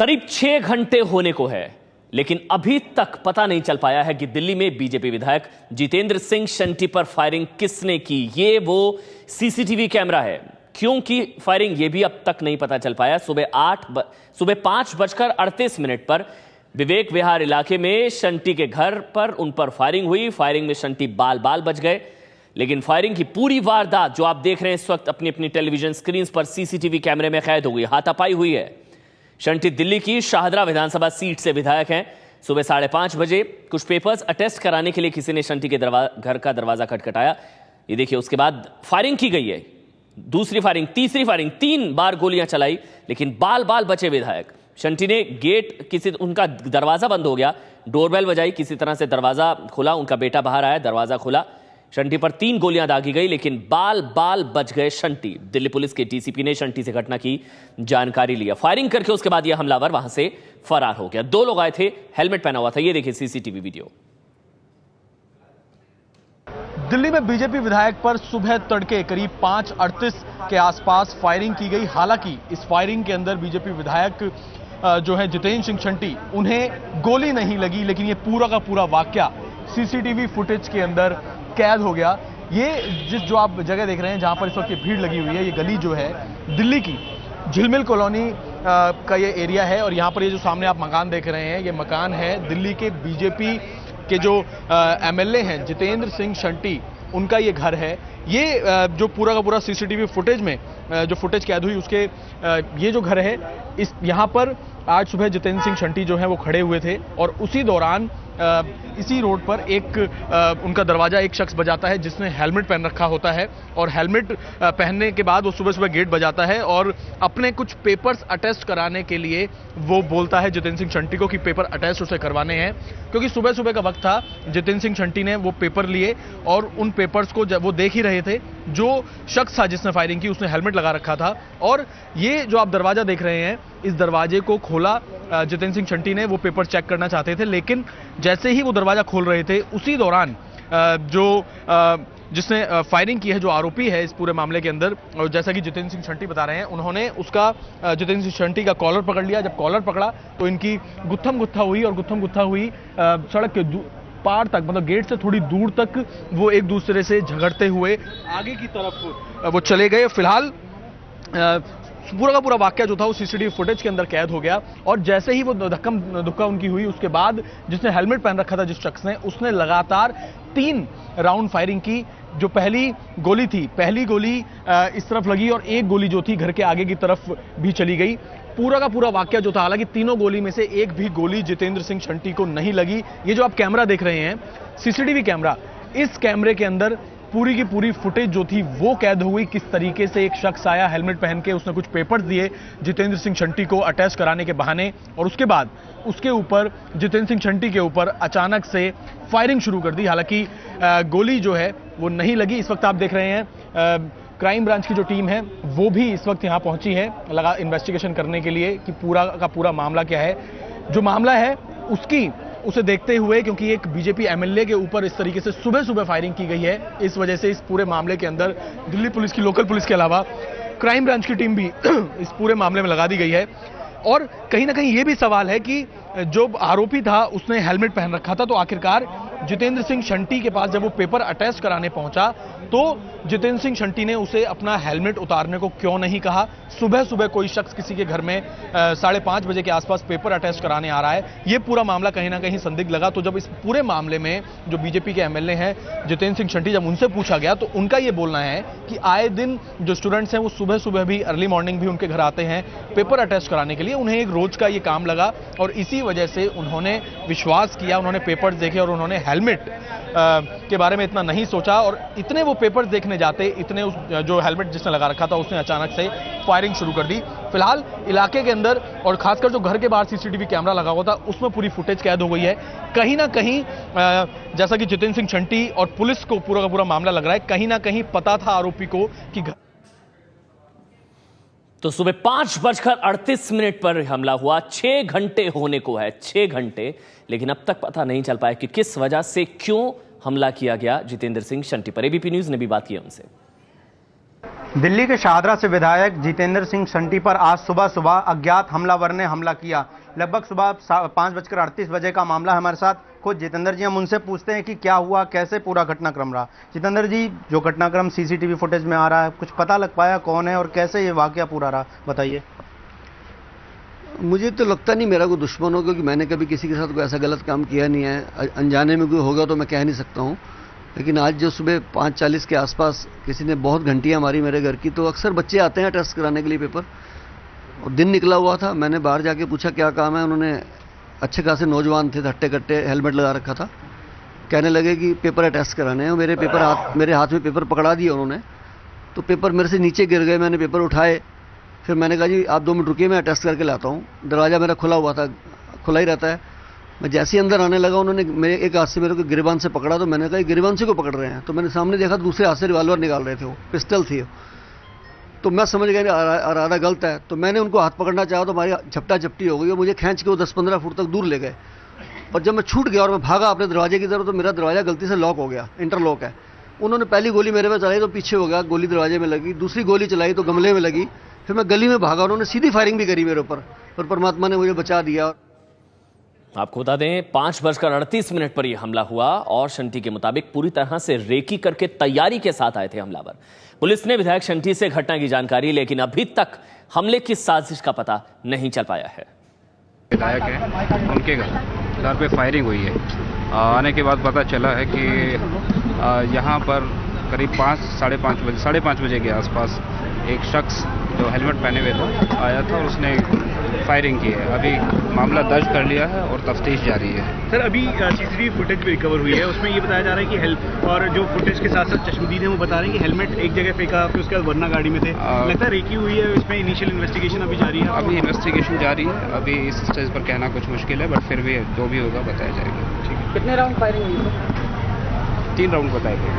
करीब 6 घंटे होने को है, लेकिन अभी तक पता नहीं चल पाया है कि दिल्ली में बीजेपी विधायक जितेंद्र सिंह शंटी पर फायरिंग किसने की। ये वो सीसीटीवी कैमरा है, क्योंकि फायरिंग ये भी अब तक नहीं पता चल पाया। सुबह 5:38 पर विवेक विहार इलाके में शंटी के घर पर उन पर फायरिंग हुई। फायरिंग में शंटी बाल बाल बच गए, लेकिन फायरिंग की पूरी वारदात जो आप देख रहे हैं इस वक्त अपनी अपनी टेलीविजन स्क्रीन पर सीसीटीवी कैमरे में कैद हो गई, हाथापाई हुई है। शंटी दिल्ली की शाहदरा विधानसभा सीट से विधायक हैं। सुबह 5:30 बजे कुछ पेपर्स अटेस्ट कराने के लिए किसी ने शंटी के घर का दरवाजा खटखटाया। ये देखिए, उसके बाद फायरिंग की गई है। दूसरी फायरिंग, तीसरी फायरिंग, 3 बार गोलियां चलाई, लेकिन बाल बाल बचे विधायक। शंटी ने उनका दरवाजा बंद हो गया, डोरबेल बजाई, किसी तरह से दरवाजा खुला, उनका बेटा बाहर आया, दरवाजा खुला, शंटी पर 3 गोलियां दागी गई, लेकिन बाल बाल बच गए शंटी। दिल्ली पुलिस के डीसीपी ने शंटी से घटना की जानकारी लिया। फायरिंग करके उसके बाद यह हमलावर वहां से फरार हो गया। 2 लोग आए थे, हेलमेट पहना हुआ था। ये देखिए सीसीटीवी वीडियो। दिल्ली में बीजेपी विधायक पर सुबह तड़के करीब 5:38 के आसपास फायरिंग की गई। हालांकि इस फायरिंग के अंदर बीजेपी विधायक जो है जितेंद्र सिंह शंटी, उन्हें गोली नहीं लगी, लेकिन ये पूरा का पूरा वाकया सीसीटीवी फुटेज के अंदर कैद हो गया। ये जो आप जगह देख रहे हैं जहां पर इस वक्त ये भीड़ लगी हुई है, ये गली जो है दिल्ली की झिलमिल कॉलोनी का ये एरिया है। और यहां पर ये जो सामने आप मकान देख रहे हैं, ये मकान है दिल्ली के बीजेपी के जो एमएलए हैं जितेंद्र सिंह शंटी, उनका ये घर है। ये जो पूरा का पूरा सीसीटीवी फुटेज में जो फुटेज कैद हुई उसके ये जो घर है, यहाँ पर आज सुबह जितेंद्र सिंह शंटी जो है वो खड़े हुए थे और उसी दौरान इसी रोड पर उनका दरवाजा एक शख्स बजाता है जिसने हेलमेट पहन रखा होता है। और हेलमेट पहनने के बाद वो सुबह सुबह गेट बजाता है और अपने कुछ पेपर्स अटेस्ट कराने के लिए वो बोलता है जितेंद्र सिंह शंटी को कि पेपर अटेस्ट उसे करवाने हैं। क्योंकि सुबह सुबह का वक्त था, जितेंद्र सिंह शंटी ने वो पेपर लिए और उन पेपर्स को जब वो देख ही रहे थे, जो शख्स था जिसने फायरिंग की उसने हेलमेट लगा रखा था। और ये जो आप दरवाजा देख रहे हैं, इस दरवाजे को खोला जितेंद्र सिंह शंटी ने, वो पेपर चेक करना चाहते थे, लेकिन जैसे ही वो दरवाजा खोल रहे थे उसी दौरान जिसने फायरिंग की है, जो आरोपी है इस पूरे मामले के अंदर, और जैसा कि जितेंद्र सिंह शंटी बता रहे हैं, उन्होंने उसका जितेंद्र सिंह शंटी का कॉलर पकड़ लिया। जब कॉलर पकड़ा तो इनकी गुत्थम गुत्था हुई और गुत्थम गुत्था हुई सड़क के पार तक, मतलब गेट से थोड़ी दूर तक वो एक दूसरे से झगड़ते हुए आगे की तरफ वो चले गए। फिलहाल पूरा का पूरा वाकया जो था वो सीसीटीवी फुटेज के अंदर कैद हो गया। और जैसे ही वो धक्कम धुक्का उनकी हुई, उसके बाद जिसने हेलमेट पहन रखा था जिस शख्स ने, उसने लगातार 3 राउंड फायरिंग की। जो पहली गोली थी, पहली गोली इस तरफ लगी और एक गोली जो थी घर के आगे की तरफ भी चली गई। पूरा का पूरा वाकया जो था, हालांकि तीनों गोली में से एक भी गोली जितेंद्र सिंह शंटी को नहीं लगी। ये जो आप कैमरा देख रहे हैं, सीसीटीवी कैमरा, इस कैमरे के अंदर पूरी की पूरी फुटेज जो थी वो कैद हुई। किस तरीके से एक शख्स आया हेलमेट पहन के, उसने कुछ पेपर्स दिए जितेंद्र सिंह शंटी को अटैच कराने के बहाने, और उसके बाद उसके ऊपर जितेंद्र सिंह शंटी के ऊपर अचानक से फायरिंग शुरू कर दी। हालांकि गोली जो है वो नहीं लगी। इस वक्त आप देख रहे हैं क्राइम ब्रांच की जो टीम है वो भी इस वक्त यहाँ पहुंची है लगा इन्वेस्टिगेशन करने के लिए कि पूरा का पूरा मामला क्या है। जो मामला है उसे देखते हुए, क्योंकि एक बीजेपी एमएलए के ऊपर इस तरीके से सुबह सुबह फायरिंग की गई है, इस वजह से इस पूरे मामले के अंदर दिल्ली पुलिस की, लोकल पुलिस के अलावा क्राइम ब्रांच की टीम भी इस पूरे मामले में लगा दी गई है। और कहीं ना कहीं ये भी सवाल है कि जो आरोपी था उसने हेलमेट पहन रखा था, तो आखिरकार जितेंद्र सिंह शंटी के पास जब वो पेपर अटैच कराने पहुंचा तो जितेंद्र सिंह शंटी ने उसे अपना हेलमेट उतारने को क्यों नहीं कहा। सुबह सुबह कोई शख्स किसी के घर में 5:30 बजे के आसपास पेपर अटैच कराने आ रहा है, ये पूरा मामला कहीं ना कहीं संदिग्ध लगा। तो जब इस पूरे मामले में जो बीजेपी के एमएलए हैं जितेंद्र सिंह शंटी, जब उनसे पूछा गया तो उनका ये बोलना है कि आए दिन जो स्टूडेंट्स हैं वो सुबह सुबह भी, अर्ली मॉर्निंग भी उनके घर आते हैं पेपर अटैच कराने के लिए, उन्हें एक रोज का ये काम लगा और इसी वजह से उन्होंने विश्वास किया, उन्होंने पेपर्स देखे और उन्होंने हेलमेट के बारे में इतना नहीं सोचा। और इतने वो पेपर्स देखने जाते, इतने जो हेलमेट जिसने लगा रखा था उसने अचानक से फायरिंग शुरू कर दी। फिलहाल इलाके के अंदर और खासकर जो घर के बाहर सीसीटीवी कैमरा लगा हुआ था उसमें पूरी फुटेज कैद हो गई है। कहीं ना कहीं जैसा कि जितेंद्र सिंह शंटी और पुलिस को पूरा का पूरा मामला लग रहा है, कहीं ना कहीं पता था आरोपी को कि तो सुबह 5:38 पर हमला हुआ। 6 घंटे होने को है, 6 घंटे, लेकिन अब तक पता नहीं चल पाया कि किस वजह से, क्यों हमला किया गया जितेंद्र सिंह शंटी पर। एबीपी न्यूज ने भी बात की उनसे। दिल्ली के शाहदरा से विधायक जितेंद्र सिंह शंटी पर आज सुबह सुबह अज्ञात हमलावर ने हमला किया। लगभग सुबह 5:38 बजे का मामला है। हमारे साथ खुद जितेंद्र जी, हम उनसे पूछते हैं कि क्या हुआ, कैसे पूरा घटनाक्रम रहा। जितेंद्र जी, जो घटनाक्रम सीसीटीवी फुटेज में आ रहा है, कुछ पता लग पाया कौन है और कैसे ये वाकया पूरा रहा, बताइए। मुझे तो लगता नहीं मेरा कोई दुश्मन हो, क्योंकि मैंने कभी किसी के साथ कोई ऐसा गलत काम किया नहीं है। अनजाने में कोई होगा तो मैं कह नहीं सकता हूँ, लेकिन आज जो सुबह 5:40 के आसपास किसी ने बहुत घंटियां मारी मेरे घर की, तो अक्सर बच्चे आते हैं टेस्ट कराने के लिए पेपर, और दिन निकला हुआ था। मैंने बाहर जाके पूछा क्या काम है, उन्होंने अच्छे खासे नौजवान थे, हट्टे कट्टे, हेलमेट लगा रखा था, कहने लगे कि पेपर है टेस्ट कराने हैं। मेरे हाथ में पेपर पकड़ा दिए उन्होंने, तो पेपर मेरे से नीचे गिर गए। मैंने पेपर उठाए, फिर मैंने कहा जी आप 2 मिनट रुकिए, मैं टेस्ट करके लाता हूँ। दरवाज़ा मेरा खुला हुआ था, खुला ही रहता है। मैं जैसे ही अंदर आने लगा, उन्होंने मेरे एक हाथ से मेरे को गिरबान से पकड़ा, तो मैंने कहा गिरबान से को पकड़ रहे हैं, तो मैंने सामने देखा दूसरे हाथ से रिवॉल्वर निकाल रहे थे, वो पिस्टल थी। तो मैं समझ गया इरादा गलत है, तो मैंने उनको हाथ पकड़ना चाहा तो हमारी झपटा झपटी हो गई, और मुझे खींच के वो 10-15 फुट तक दूर ले गए। और जब मैं छूट गया और मैं भागा अपने दरवाजे की तरफ, तो मेरा दरवाजा गलती से लॉक हो गया, इंटरलॉक है। उन्होंने पहली गोली मेरे पे चलाई तो पीछे हो गया, गोली दरवाजे में लगी, दूसरी गोली चलाई तो गमले में लगी, फिर मैं गली में भागा, उन्होंने सीधी फायरिंग भी करी मेरे ऊपर, और परमात्मा ने मुझे बचा दिया। आपको बता दें 5:38 पर यह हमला हुआ और शंटी के मुताबिक पूरी तरह से रेकी करके तैयारी के साथ आए थे हमलावर। पुलिस ने विधायक शंटी से घटना की जानकारी, लेकिन अभी तक हमले की साजिश का पता नहीं चल पाया है। विधायक है, उनके घर पे फायरिंग हुई है। आने के बाद पता चला है कि यहाँ पर करीब 5:30 बजे के आसपास एक शख्स जो हेलमेट पहने हुए था आया था और उसने फायरिंग की है। अभी मामला दर्ज कर लिया है और तफ्तीश जारी है। सर, अभी सीसीटीवी फुटेज भी रिकवर हुई है, उसमें ये बताया जा रहा है कि और जो फुटेज के साथ साथ चश्मदीद है वो बता रहे हैं कि हेलमेट एक जगह फेंका, फिर उसके बाद वरना गाड़ी में थे। लगता है रेकी हुई है, इसमें इनिशियल इन्वेस्टिगेशन अभी जारी है। अभी इन्वेस्टिगेशन जारी है, अभी इस स्टेज पर कहना कुछ मुश्किल है, बट फिर भी जो भी होगा बताया जाएगा। कितने राउंड फायरिंग हुई? 3 राउंड बताए गए।